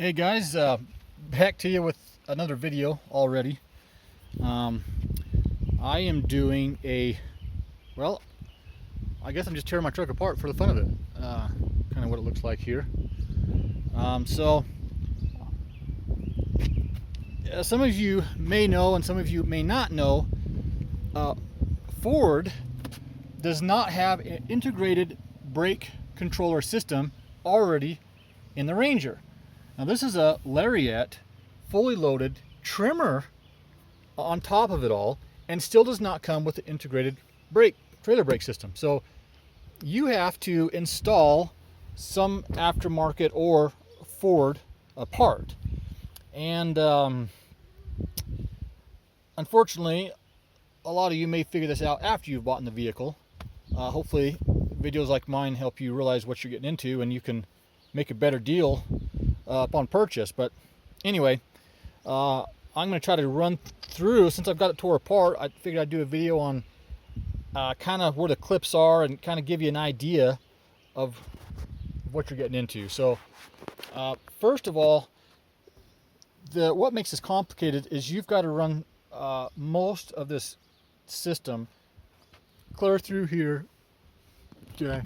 Hey guys, back to you with another video already. I am doing well, I guess I'm just tearing my truck apart for the fun of it. Kind of what it looks like here. Some of you may know and some of you may not know, Ford does not have an integrated brake controller system already in the Ranger. Now this is a Lariat, fully loaded trimmer on top of it all, and still does not come with the integrated trailer brake system. So you have to install some aftermarket or Ford part. And unfortunately, a lot of you may figure this out after you've bought in the vehicle. Hopefully videos like mine help you realize what you're getting into and you can make a better deal upon purchase. But anyway, I'm going to try to run through, since I've got it tore apart, I figured I'd do a video on kind of where the clips are and kind of give you an idea of what you're getting into. So first of all, what makes this complicated is you've got to run most of this system clear through here, okay,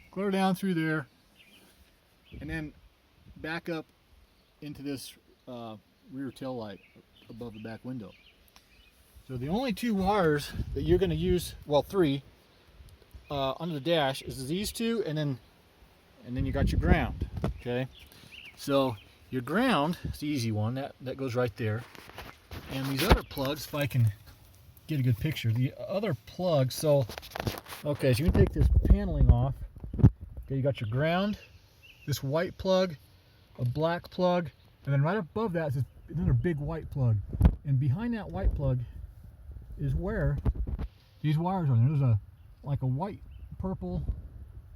clear down through there, and then back up into this rear tail light above the back window. So the only two wires that you're going to use, well, three, under the dash is these two, and then you got your ground. Okay, so your ground is the easy one, that goes right there. And these other plugs, if I can get a good picture, the other plugs, so you can take this paneling off. Okay, you got your ground, this white plug, a black plug, and then right above that is another big white plug. And behind that white plug is where these wires are. There's like a white purple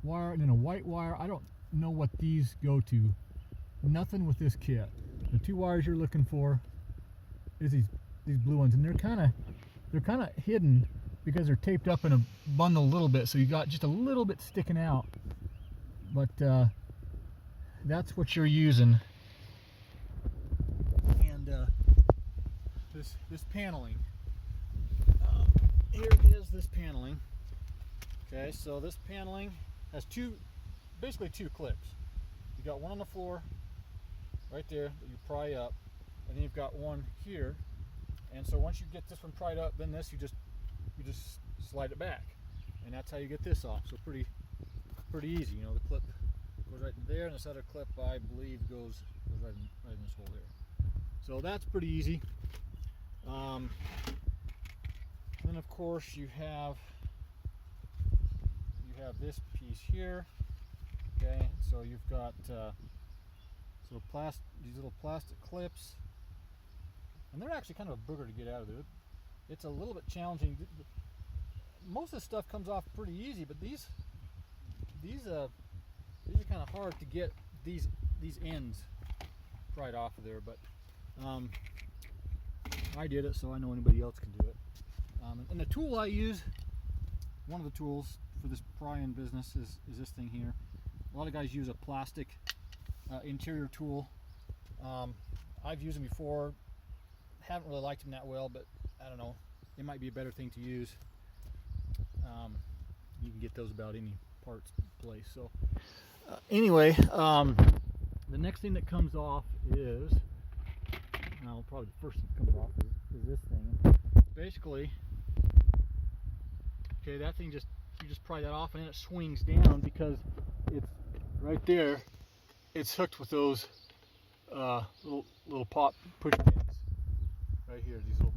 wire and then a white wire. I don't know what these go to. Nothing with this kit. The two wires you're looking for is these blue ones, and they're kind of hidden because they're taped up in a bundle a little bit, so you got just a little bit sticking out. But that's what you're using. And this paneling, here is this paneling. Okay, so this paneling has basically two clips. You got one on the floor right there that you pry up, and then you've got one here. And so once you get this one pried up, then this you just slide it back, and that's how you get this off. So pretty easy. You know, the clip goes right in there, and this other clip, I believe, goes right in this hole there. So that's pretty easy. Then of course you have this piece here. Okay, so you've got these little plastic clips, and they're actually kind of a booger to get out of there. It's a little bit challenging. Most of the stuff comes off pretty easy, but these are kind of hard to get these ends pried off of there. But I did it, so I know anybody else can do it. And the tool I use, one of the tools for this prying business is this thing here. A lot of guys use a plastic interior tool. I've used them before. Haven't really liked them that well, but I don't know. It might be a better thing to use. You can get those about any parts place. So anyway, the next thing that comes off is, probably the first thing that comes off is this thing. Basically, okay, that thing you just pry that off, and then it swings down because it's right there. It's hooked with those little pop push pins right here. These little,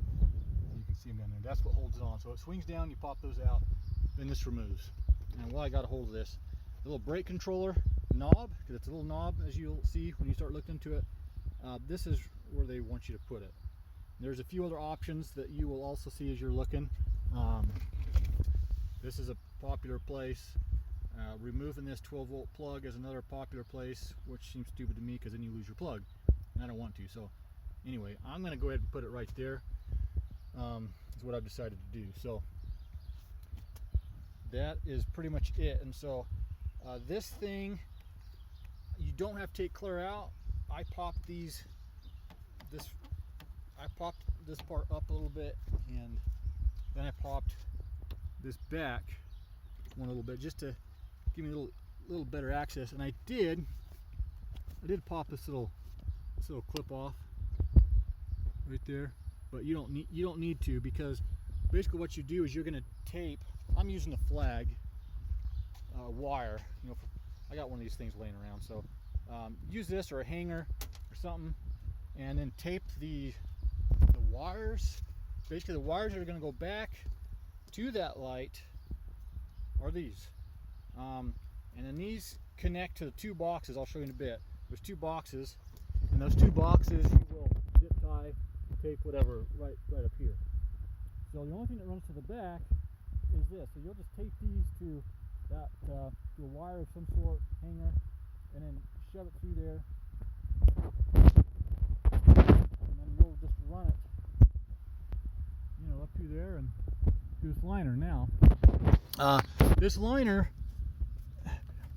you can see them down there. That's what holds it on. So it swings down, you pop those out, then this removes. And while I got a hold of this, the little brake controller knob, because it's a little knob, as you'll see when you start looking into it, this is where they want you to put it. There's a few other options that you will also see as you're looking. This is a popular place. Removing this 12-volt plug is another popular place, which seems stupid to me because then you lose your plug, and I don't want to. So anyway, I'm going to go ahead and put it right there. Is what I've decided to do. So that is pretty much it. And so this thing, you don't have to take clear out. I popped this part up a little bit, and then I popped this back one a little bit just to give me a little better access. And I did pop this little clip off right there, but you don't need to, because basically what you do is you're going to tape. I'm using a flag wire. You know, I got one of these things laying around, so use this or a hanger or something, and then tape the wires. Basically, the wires that are going to go back to that light are these, and then these connect to the two boxes. I'll show you in a bit. There's two boxes, and those two boxes you will zip tie, tape, whatever, right up here. So the only thing that runs to the back is this. So you'll just tape these to that to a wire of some sort, hanger, and then shove it through there, and then you'll just run it, you know, up through there and to this liner. Now, this liner,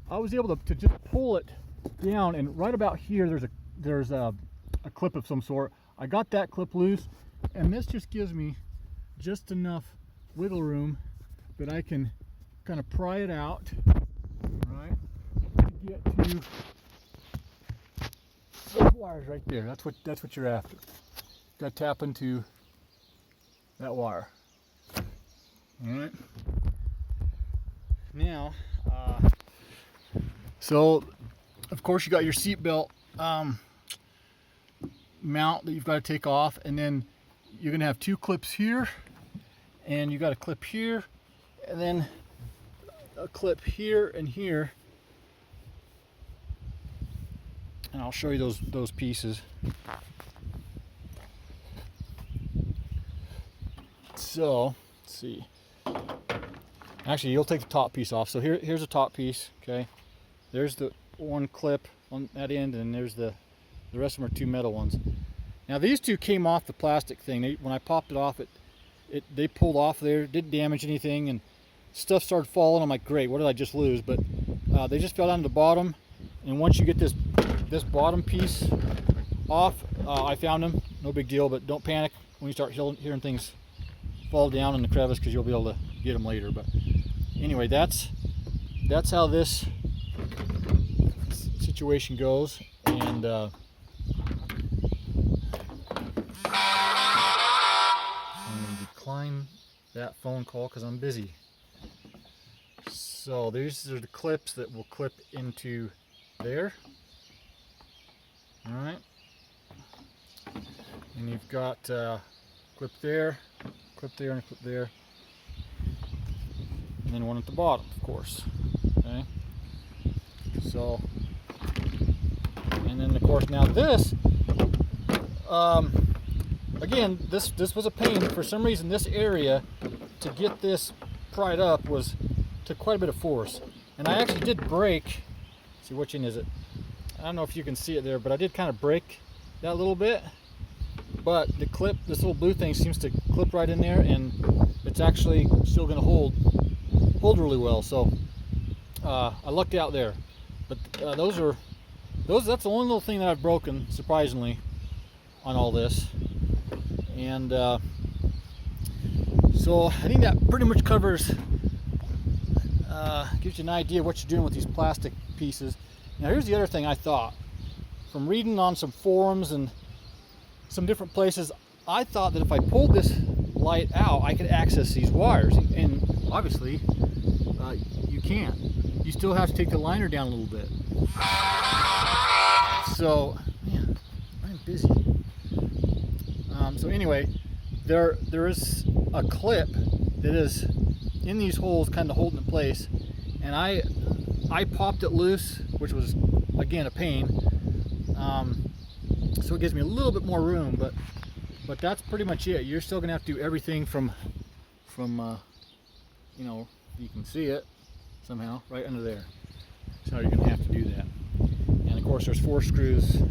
I was able to just pull it down, and right about here there's a clip of some sort. I got that clip loose, and this just gives me just enough wiggle room that I can kind of pry it out, right, to get to those wires right there. That's what you're after. Got to tap into that wire. All right. Now, so of course you got your seat belt mount that you've got to take off, and then you're going to have two clips here, and you got a clip here, and then a clip here and here, and I'll show you those pieces. So let's see. Actually, you'll take the top piece off. So here's the top piece. Okay, there's the one clip on that end, and there's the rest of them are two metal ones. Now these two came off the plastic thing. When I popped it off, they pulled off there, didn't damage anything, and stuff started falling. I'm like, great, what did I just lose? But they just fell down to the bottom, and once you get this bottom piece off, I found them, no big deal. But don't panic when you start hearing things fall down in the crevice, because you'll be able to get them later. But anyway, that's how this situation goes. And I'm going to decline that phone call because I'm busy. So these are the clips that will clip into there. All right, and you've got clip there, and clip there, and then one at the bottom, of course. Okay, so, and then of course now this, again, this was a pain. For some reason, this area to get this pried up took quite a bit of force, and I actually did break. See, which end is it? I don't know if you can see it there, but I did kind of break that a little bit. But the clip, this little blue thing, seems to clip right in there, and it's actually still going to hold really well. So I lucked out there. But that's the only little thing that I've broken, surprisingly, on all this. And so I think that pretty much covers, gives you an idea of what you're doing with these plastic pieces. Now here's the other thing I thought. From reading on some forums and some different places, I thought that if I pulled this light out, I could access these wires. And obviously, you can't. You still have to take the liner down a little bit. So, man, I'm busy. So anyway, there is a clip that is in these holes, kind of holding it in place, and I popped it loose, which was again a pain. So it gives me a little bit more room, but that's pretty much it. You're still gonna have to do everything from you know, you can see it somehow right under there. That's how you're gonna have to do that. And of course, there's 4 screws.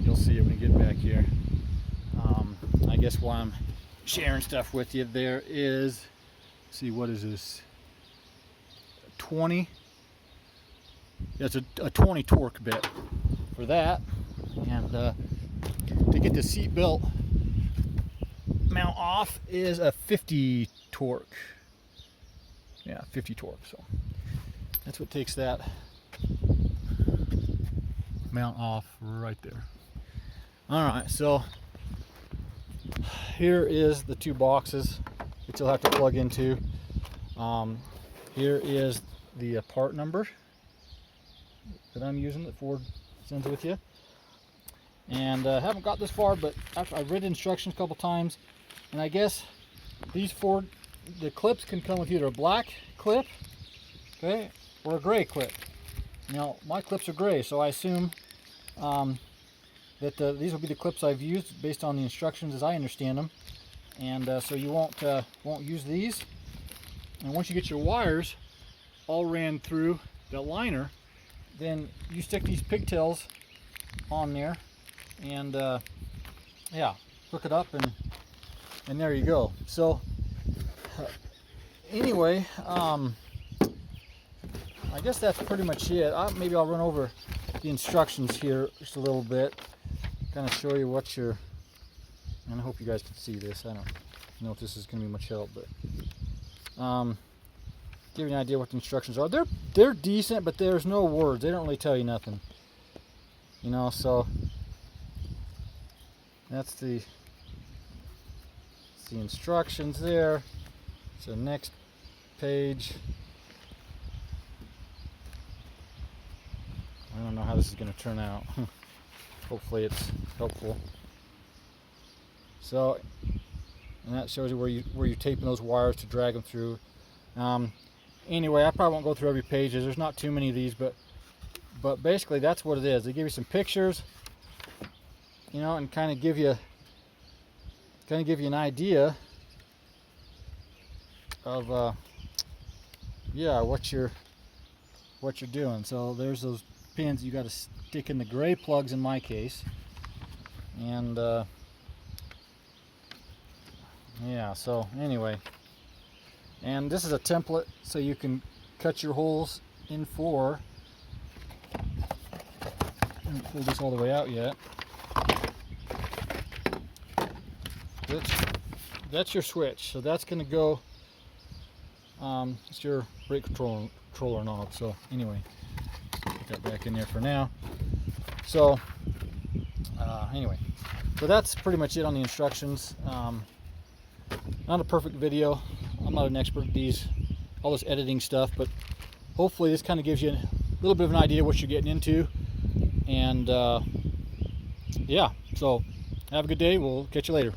You'll see it when you get back here. I guess while I'm sharing stuff with you, there is, let's see, what is this? 20 That's a 20 torque bit for that. And to get the seat belt mount off is a 50 torque. Yeah, 50 torque. So that's what takes that mount off right there. All right, so here is the two boxes that you'll have to plug into. Here is the part number that I'm using that Ford sends with you. And I haven't got this far, but after I've read instructions a couple times, and I guess these the clips can come with either a black clip, okay, or a gray clip. Now my clips are gray, so I assume that these will be the clips I've used based on the instructions as I understand them. And so you won't use these. And once you get your wires all ran through the liner, then you stick these pigtails on there, and yeah, hook it up, and there you go. So anyway, I guess that's pretty much it. Maybe I'll run over the instructions here just a little bit, kind of show you what you're, and I hope you guys can see this. I don't know if this is going to be much help, but give you an idea what the instructions are. They're decent, but there's no words. They don't really tell you nothing, you know. So that's the instructions there. So next page. I don't know how this is going to turn out. Hopefully it's helpful. So, and that shows you where you're taping those wires to drag them through. Anyway, I probably won't go through every page. There's not too many of these, but basically that's what it is. They give you some pictures, you know, and kind of give you an idea of yeah, what you're doing. So there's those pins you got to stick in the gray plugs in my case, and yeah. So anyway, and this is a template so you can cut your holes in 4. I haven't pulled this all the way out yet. That's your switch. So that's going to go. It's your brake controller knob. So anyway, put that back in there for now. So anyway, so that's pretty much it on the instructions. Not a perfect video. I'm not an expert at all this editing stuff, but hopefully this kind of gives you a little bit of an idea what you're getting into. And yeah, so have a good day. We'll catch you later.